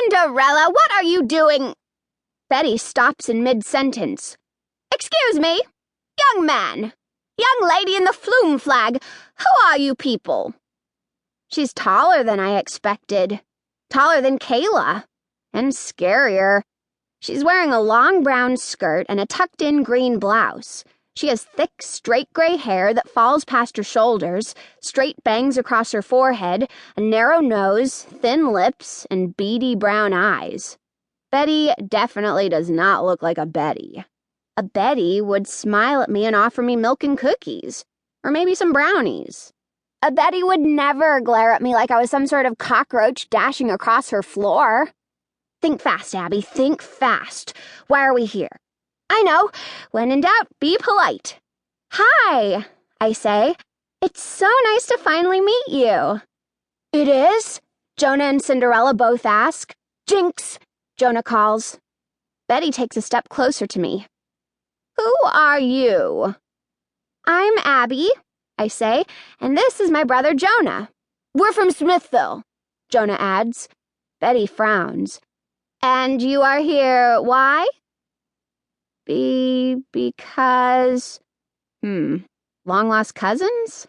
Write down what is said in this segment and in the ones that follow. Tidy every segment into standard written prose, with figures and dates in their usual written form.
Cinderella, what are you doing? Betty stops in mid-sentence. Excuse me, young man, young lady in the flume flag, who are you people? She's taller than I expected. Taller than Kayla. And scarier. She's wearing a long brown skirt and a tucked-in green blouse. She has thick, straight gray hair that falls past her shoulders, straight bangs across her forehead, a narrow nose, thin lips, and beady brown eyes. Betty definitely does not look like a Betty. A Betty would smile at me and offer me milk and cookies, or maybe some brownies. A Betty would never glare at me like I was some sort of cockroach dashing across her floor. Think fast, Abby, think fast. Why are we here? I know. When in doubt, be polite. Hi, I say. It's so nice to finally meet you. It is? Jonah and Cinderella both ask. Jinx, Jonah calls. Betty takes a step closer to me. Who are you? I'm Abby, I say, and this is my brother Jonah. We're from Smithville, Jonah adds. Betty frowns. And you are here, why? Because... long-lost cousins?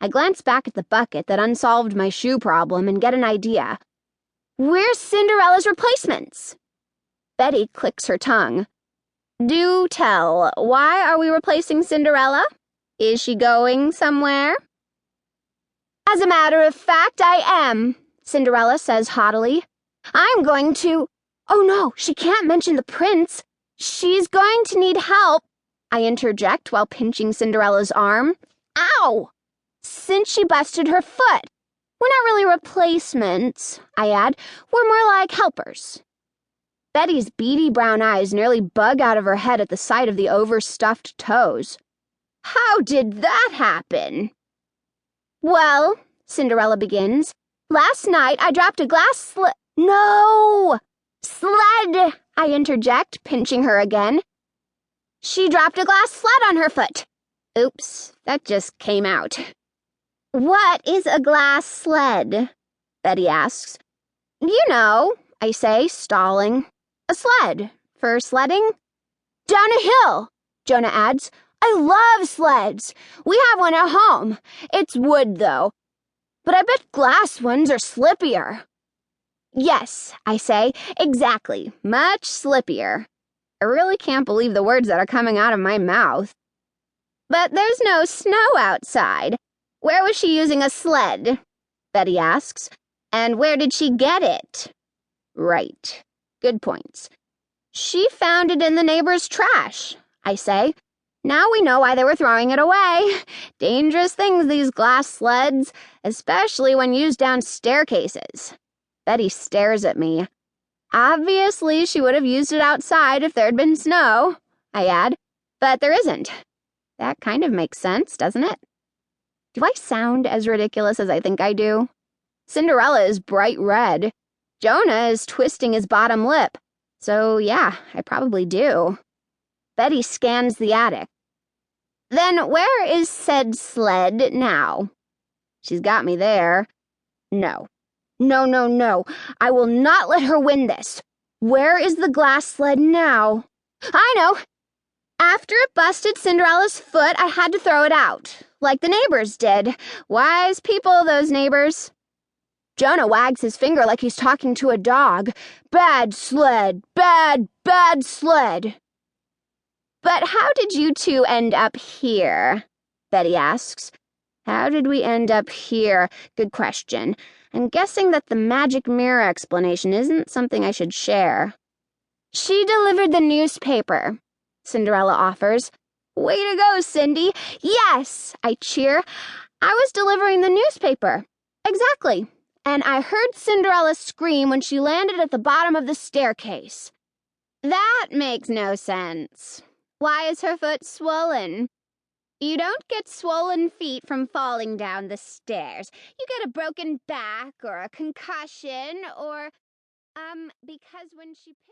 I glance back at the bucket that unsolved my shoe problem and get an idea. We're Cinderella's replacements. Betty clicks her tongue. Do tell, why are we replacing Cinderella? Is she going somewhere? As a matter of fact, I am, Cinderella says haughtily. I'm going to... Oh no, she can't mention the prince. She's going to need help, I interject while pinching Cinderella's arm. Ow! Since she busted her foot. We're not really replacements, I add. We're more like helpers. Betty's beady brown eyes nearly bug out of her head at the sight of the overstuffed toes. How did that happen? Well, Cinderella begins, last night I dropped a glass No! Sled, I interject, pinching her again. She dropped a glass sled on her foot. Oops, that just came out. What is a glass sled? Betty asks. You know, I say, stalling. A sled. For sledding? Down a hill, Jonah adds. I love sleds. We have one at home. It's wood, though. But I bet glass ones are slippier. Yes, I say, exactly. Much slippier. I really can't believe the words that are coming out of my mouth. But there's no snow outside. Where was she using a sled? Betty asks. And where did she get it? Right. Good points. She found it in the neighbor's trash, I say. Now we know why they were throwing it away. Dangerous things, these glass sleds, especially when used down staircases. Betty stares at me. Obviously, she would have used it outside if there had been snow, I add, but there isn't. That kind of makes sense, doesn't it? Do I sound as ridiculous as I think I do? Cinderella is bright red. Jonah is twisting his bottom lip. So, yeah, I probably do. Betty scans the attic. Then where is said sled now? She's got me there. No. No. I will not let her win this. Where is the glass sled now? I know. After it busted Cinderella's foot, I had to throw it out, like the neighbors did. Wise people, those neighbors. Jonah wags his finger like he's talking to a dog. Bad sled, bad sled. But how did you two end up here? Betty asks. How did we end up here? Good question. I'm guessing that the magic mirror explanation isn't something I should share. She delivered the newspaper, Cinderella offers. Way to go, Cindy. Yes, I cheer. I was delivering the newspaper. Exactly. And I heard Cinderella scream when she landed at the bottom of the staircase. That makes no sense. Why is her foot swollen? You don't get swollen feet from falling down the stairs. You get a broken back or a concussion or, because when she